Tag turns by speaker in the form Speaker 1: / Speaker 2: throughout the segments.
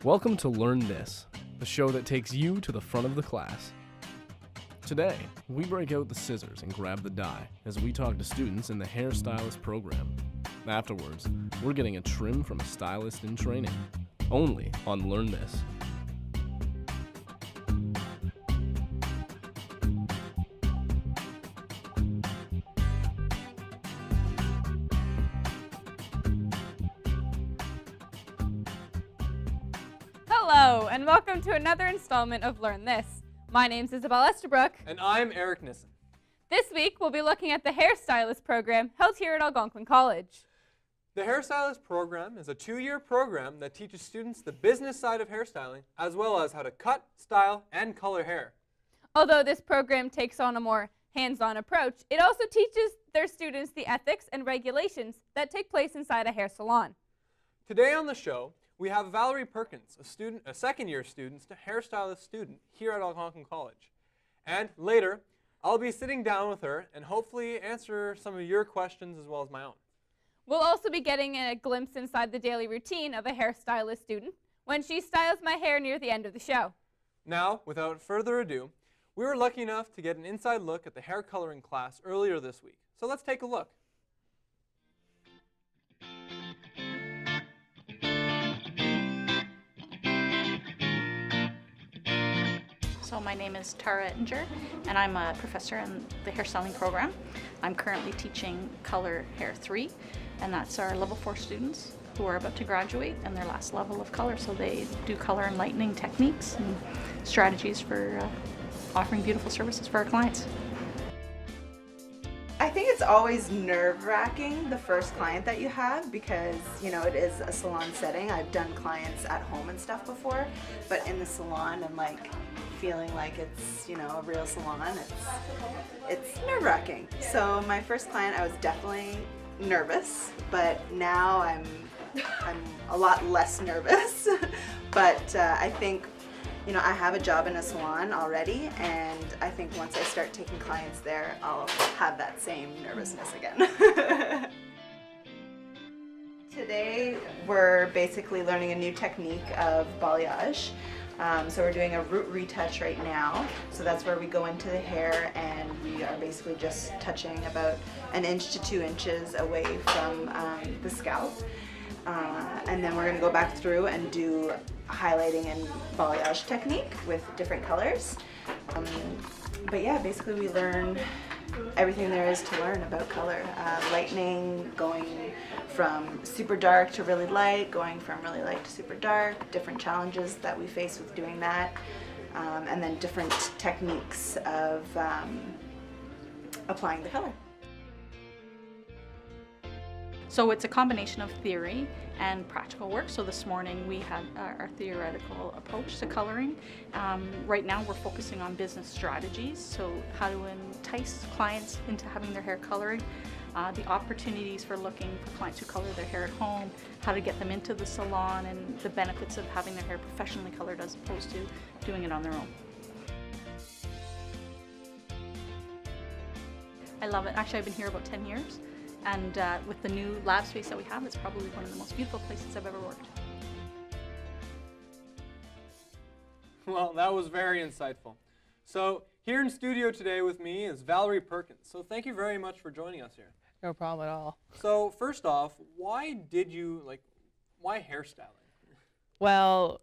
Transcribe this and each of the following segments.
Speaker 1: Welcome to Learn This, the show that takes you to the front of the class. Today, we break out the scissors and grab the die as we talk to students in the Hairstylist program. Afterwards, we're getting a trim from a stylist in training, only on Learn This.
Speaker 2: Hello, and welcome to another installment of Learn This. My name's Isabel Estabrook.
Speaker 3: And I'm Eric Nissen.
Speaker 2: This week, we'll be looking at the Hairstylist program held here at Algonquin College.
Speaker 3: The Hairstylist program is a 2-year program that teaches students the business side of hairstyling, as well as how to cut, style, and color hair.
Speaker 2: Although this program takes on a more hands-on approach, it also teaches their students the ethics and regulations that take place inside a hair salon.
Speaker 3: Today on the show, we have Valerie Perkins, a second-year student, a hairstylist student here at Algonquin College. And later, I'll be sitting down with her and hopefully answer some of your questions as well as my own.
Speaker 2: We'll also be getting a glimpse inside the daily routine of a hairstylist student when she styles my hair near the end of the show.
Speaker 3: Now, without further ado, we were lucky enough to get an inside look at the hair coloring class earlier this week. So let's take a look.
Speaker 4: So my name is Tara Ettinger, and I'm a professor in the hairstyling program. I'm currently teaching Color Hair 3, and that's our level 4 students who are about to graduate and their last level of color. So they do color and lightening techniques and strategies for offering beautiful services for our clients.
Speaker 5: I think it's always nerve-wracking, the first client that you have, because, you know, it is a salon setting. I've done clients at home and stuff before, but in the salon and like feeling like it's, you know, a real salon, it's nerve-wracking. So my first client, I was definitely nervous, but now I'm a lot less nervous. But I think, you know, I have a job in a salon already, and I think once I start taking clients there, I'll have that same nervousness again. Today, we're basically learning a new technique of balayage. So we're doing a root retouch right now. So that's where we go into the hair and we are basically just touching about 1 inch to 2 inches away from the scalp. And then we're going to go back through and do highlighting and balayage technique with different colors. But yeah, basically we learn everything there is to learn about color. Lightening, going from super dark to really light, going from really light to super dark, different challenges that we face with doing that, and then different techniques of applying the color.
Speaker 4: So it's a combination of theory and practical work. So this morning we had our theoretical approach to coloring. Right now we're focusing on business strategies, so how to entice clients into having their hair colored, the opportunities for looking for clients who color their hair at home, how to get them into the salon, and the benefits of having their hair professionally colored as opposed to doing it on their own. I love it. Actually, I've been here about 10 years. And with the new lab space that we have, it's probably one of the most beautiful places I've ever worked.
Speaker 3: Well, that was very insightful. So here in studio today with me is Valerie Perkins. So thank you very much for joining us here.
Speaker 6: No problem at all.
Speaker 3: So first off, why hairstyling?
Speaker 6: Well,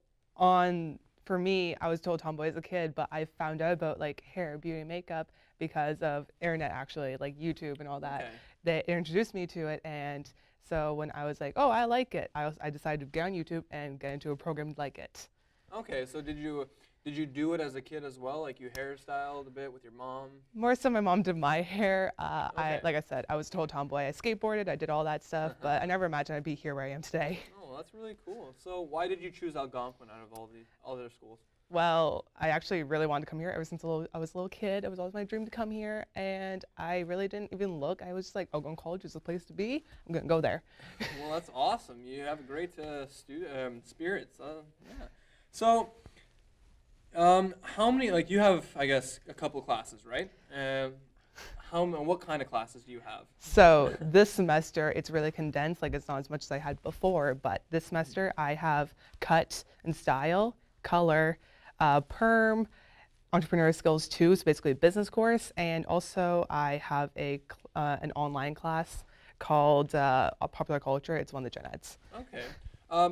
Speaker 6: for me, I was told tomboy as a kid, but I found out about like hair, beauty, and makeup because of internet, actually, like YouTube and all that.
Speaker 3: Okay.
Speaker 6: They introduced me to it, and so when I was like, oh, I like it, I decided to get on YouTube and get into a program like it.
Speaker 3: Okay, so did you do it as a kid as well? Like you hairstyled a bit with your mom?
Speaker 6: More so my mom did my hair.
Speaker 3: Okay.
Speaker 6: Like I said, I was told tomboy. I skateboarded, I did all that stuff, but I never imagined I'd be here where I am today.
Speaker 3: Oh, that's really cool. So why did you choose Algonquin out of all the other schools?
Speaker 6: Well, I actually really wanted to come here ever since I was a little kid. It was always my dream to come here, and I really didn't even look. I was just like, Algonquin College is the place to be. I'm going to go there.
Speaker 3: Well, that's awesome. You have great spirits. Yeah. So, how many, like you have, I guess, a couple classes, right? What kind of classes do you have?
Speaker 6: So this semester, it's really condensed, like it's not as much as I had before, but this semester I have cut and style, color, perm, entrepreneur skills 2, so basically a business course, and also I have an online class called Popular Culture. It's one of the gen eds.
Speaker 3: Okay.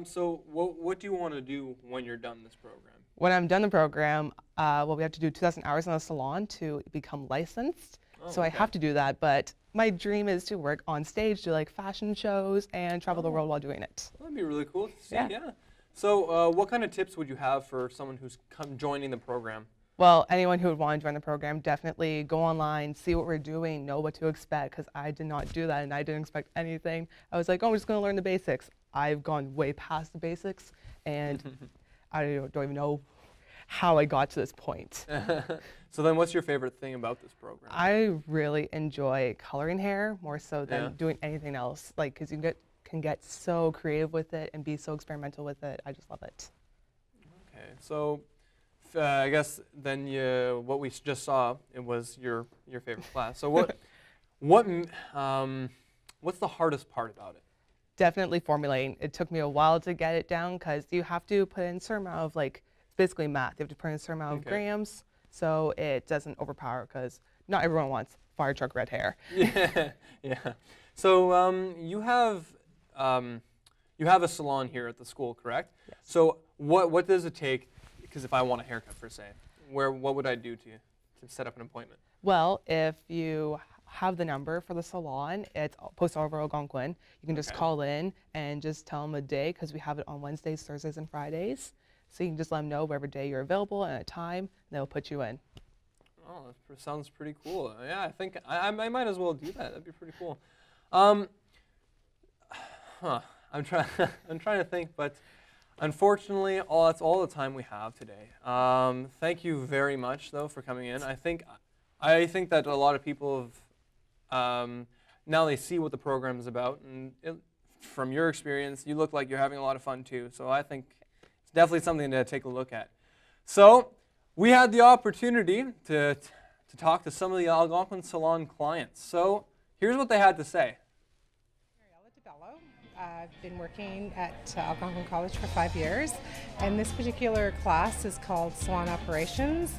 Speaker 3: So what do you want to do when you're done this program?
Speaker 6: When I'm done the program, well, we have to do 2,000 hours in a salon to become licensed. So I have to do that, but my dream is to work on stage, do like fashion shows, and travel the world while doing it.
Speaker 3: Well, that'd be really cool to see.
Speaker 6: Yeah.
Speaker 3: So what kind of tips would you have for someone who's joining the program?
Speaker 6: Well, anyone who would want to join the program, definitely go online, see what we're doing, know what to expect, because I did not do that and I didn't expect anything. I was like, oh, I'm just going to learn the basics. I've gone way past the basics, and I don't even know how I got to this point.
Speaker 3: So then what's your favorite thing about this program?
Speaker 6: I really enjoy coloring hair more so than doing anything else, like, because you can get so creative with it and be so experimental with it. I just love it.
Speaker 3: Okay, so I guess then what we just saw, it was your favorite class. So what's the hardest part about it?
Speaker 6: Definitely formulating. It took me a while to get it down because you have to put in a certain amount of, like, basically math. You have to put in a certain amount of grams so it doesn't overpower, because not everyone wants fire truck red hair.
Speaker 3: Yeah. So you have a salon here at the school, correct?
Speaker 6: Yes.
Speaker 3: So what does it take? Because if I want a haircut, per se, what would I do to set up an appointment?
Speaker 6: Well, if you have the number for the salon, it's posted all over Algonquin. You can just call in and just tell them a day, because we have it on Wednesdays, Thursdays, and Fridays. So you can just let them know whatever day you're available and a time, and they'll put you in.
Speaker 3: Oh, that sounds pretty cool. Yeah, I think I might as well do that. That'd be pretty cool. I'm trying to think, but unfortunately, that's all the time we have today. Thank you very much, though, for coming in. I think that a lot of people have now they see what the program is about, and from your experience, you look like you're having a lot of fun too. So I think it's definitely something to take a look at. So we had the opportunity to talk to some of the Algonquin Salon clients. So here's what they had to say.
Speaker 7: I've been working at Algonquin College for 5 years, and this particular class is called Salon Operations.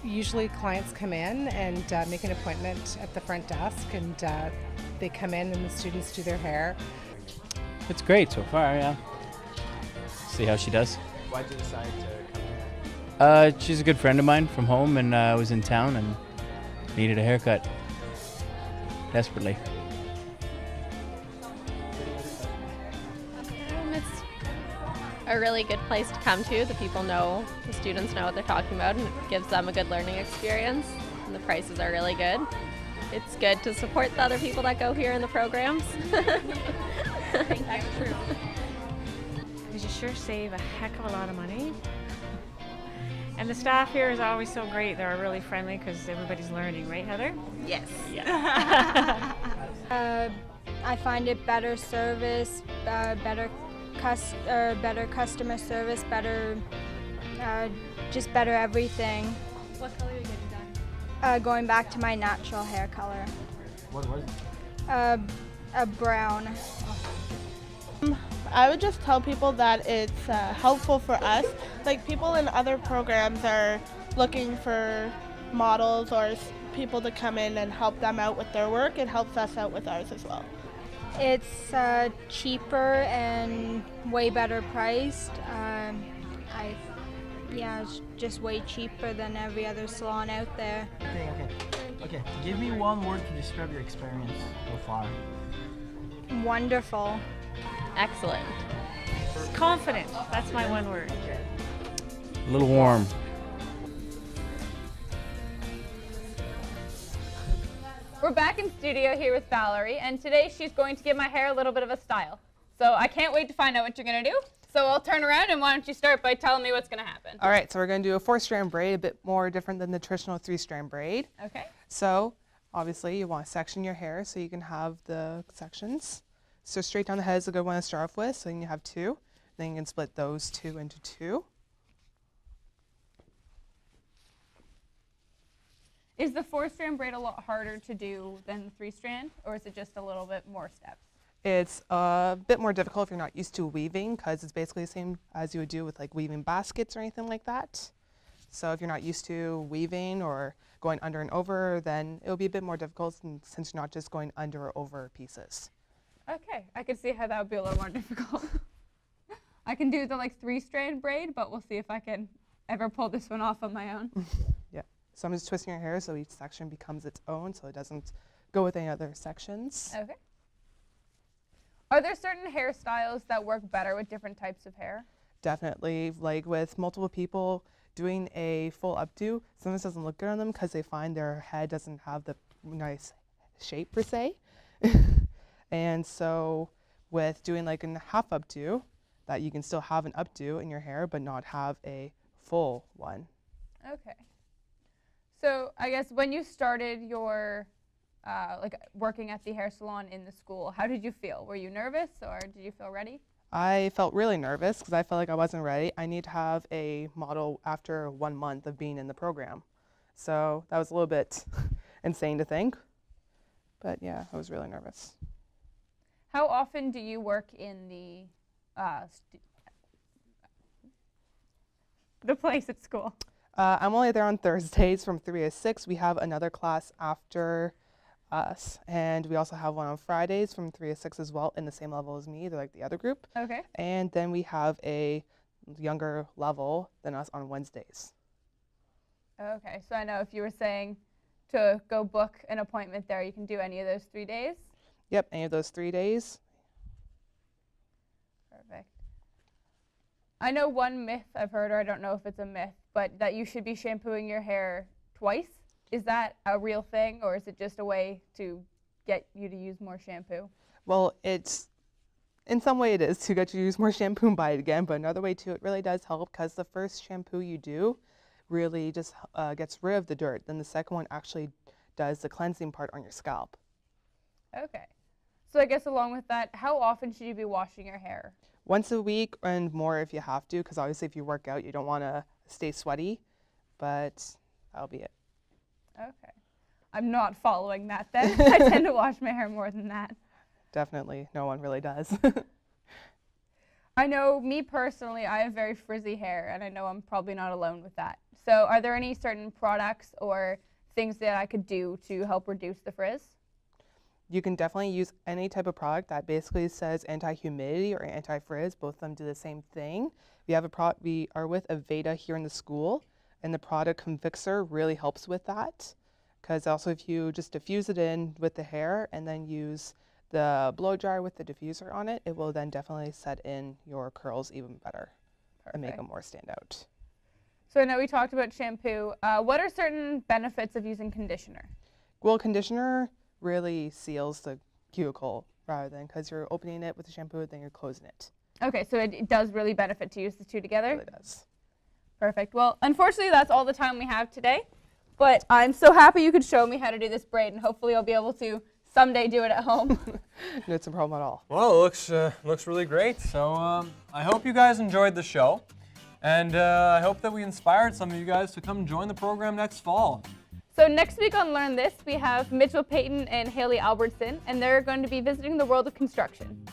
Speaker 7: Usually clients come in and make an appointment at the front desk, and they come in and the students do their hair.
Speaker 8: It's great so far, yeah. See how she does.
Speaker 9: Why did you decide to come here?
Speaker 8: She's a good friend of mine from home, and I was in town and needed a haircut desperately.
Speaker 10: It's a really good place to come to. The students know what they're talking about, and it gives them a good learning experience, and the prices are really good. It's good to support the other people that go here in the programs.
Speaker 11: Thank you. True. Because you sure save a heck of a lot of money. And the staff here is always so great. They're really friendly because everybody's learning, right, Heather?
Speaker 12: Yes.
Speaker 11: Yeah.
Speaker 13: I find it better service, better customer service, just better everything.
Speaker 2: What color are you getting done?
Speaker 13: Going back to my natural hair color.
Speaker 9: What was it?
Speaker 13: A brown.
Speaker 14: I would just tell people that it's helpful for us. Like, people in other programs are looking for models or people to come in and help them out with their work. It helps us out with ours as well.
Speaker 13: It's cheaper and way better priced. It's just way cheaper than every other salon out there.
Speaker 9: Okay. Give me one word to describe your experience so far.
Speaker 13: Wonderful.
Speaker 10: Excellent.
Speaker 11: Confident. That's my one word.
Speaker 8: A little warm.
Speaker 2: We're back in studio here with Valerie, and today she's going to give my hair a little bit of a style. So I can't wait to find out what you're going to do. So I'll turn around, and why don't you start by telling me what's going to happen?
Speaker 6: All right, so we're going to do a 4-strand braid, a bit more different than the traditional 3-strand braid.
Speaker 2: Okay.
Speaker 6: So obviously you want to section your hair so you can have the sections. So straight down the head is a good one to start off with, so you have 2. Then you can split those 2 into 2.
Speaker 2: Is the 4-strand braid a lot harder to do than the 3-strand, or is it just a little bit more steps?
Speaker 6: It's a bit more difficult if you're not used to weaving, because it's basically the same as you would do with like weaving baskets or anything like that. So if you're not used to weaving or going under and over, then it'll be a bit more difficult since you're not just going under or over pieces.
Speaker 2: Okay, I could see how that would be a little more difficult. I can do the like 3-strand braid, but we'll see if I can ever pull this one off on my own.
Speaker 6: Yeah. So I'm just twisting your hair so each section becomes its own, so it doesn't go with any other sections.
Speaker 2: Okay. Are there certain hairstyles that work better with different types of hair?
Speaker 6: Definitely. Like with multiple people, doing a full updo sometimes doesn't look good on them because they find their head doesn't have the nice shape per se. And so with doing like a half updo, that you can still have an updo in your hair but not have a full one.
Speaker 2: Okay. So I guess when you started your like working at the hair salon in the school, how did you feel? Were you nervous or did you feel ready?
Speaker 6: I felt really nervous because I felt like I wasn't ready. I need to have a model after 1 month of being in the program. So that was a little bit insane to think. But yeah, I was really nervous.
Speaker 2: How often do you work in the place at school?
Speaker 6: I'm only there on Thursdays from 3 to 6. We have another class after us, and we also have one on Fridays from 3 to 6 as well, in the same level as me. They're like the other group.
Speaker 2: Okay.
Speaker 6: And then we have a younger level than us on Wednesdays.
Speaker 2: Okay, so I know if you were saying to go book an appointment there, you can do any of those 3 days?
Speaker 6: Yep, any of those 3 days.
Speaker 2: Perfect. I know one myth I've heard, or I don't know if it's a myth, but that you should be shampooing your hair twice. Is that a real thing, or is it just a way to get you to use more shampoo?
Speaker 6: Well, it's, in some way it is to get you to use more shampoo and buy it again, but another way too, it really does help because the first shampoo you do really just gets rid of the dirt. Then the second one actually does the cleansing part on your scalp.
Speaker 2: Okay. So I guess along with that, how often should you be washing your hair?
Speaker 6: Once a week and more if you have to, because obviously if you work out, you don't want to stay sweaty, but that'll be it.
Speaker 2: Okay. I'm not following that then. I tend to wash my hair more than that.
Speaker 6: Definitely. No one really does.
Speaker 2: I know me personally, I have very frizzy hair, and I know I'm probably not alone with that. So are there any certain products or things that I could do to help reduce the frizz?
Speaker 6: You can definitely use any type of product that basically says anti-humidity or anti-frizz. Both of them do the same thing. We are with Aveda here in the school, and the product Convixer really helps with that. Because also if you just diffuse it in with the hair and then use the blow dryer with the diffuser on it, it will then definitely set in your curls even better. Perfect. And make them more stand out.
Speaker 2: So I know we talked about shampoo. What are certain benefits of using conditioner?
Speaker 6: Well, conditioner really seals the cuticle rather than because you're opening it with the shampoo, then you're closing it.
Speaker 2: Okay, so it does really benefit to use the two together?
Speaker 6: It really does.
Speaker 2: Perfect. Well, unfortunately, that's all the time we have today. But I'm so happy you could show me how to do this braid, and hopefully I'll be able to someday do it at home.
Speaker 6: No, it's a problem at all.
Speaker 3: Well, it looks really great. So I hope you guys enjoyed the show. And I hope that we inspired some of you guys to come join the program next fall.
Speaker 2: So next week on Learn This, we have Mitchell Payton and Haley Albertson, and they're going to be visiting the world of construction.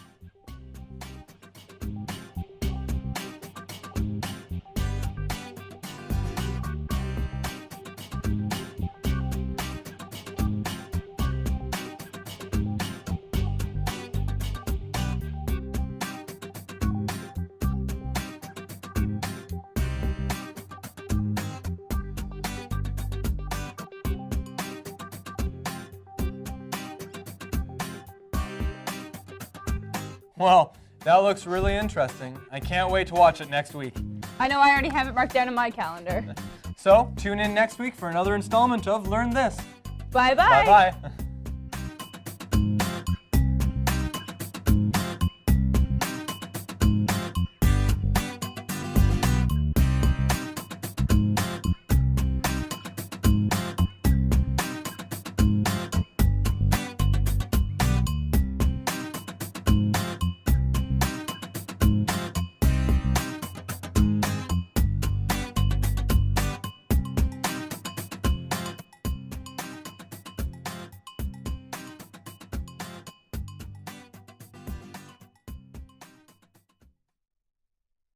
Speaker 3: Well, that looks really interesting. I can't wait to watch it next week.
Speaker 2: I know I already have it marked down in my calendar.
Speaker 3: So, tune in next week for another installment of Learn This.
Speaker 2: Bye-bye.
Speaker 3: Bye-bye.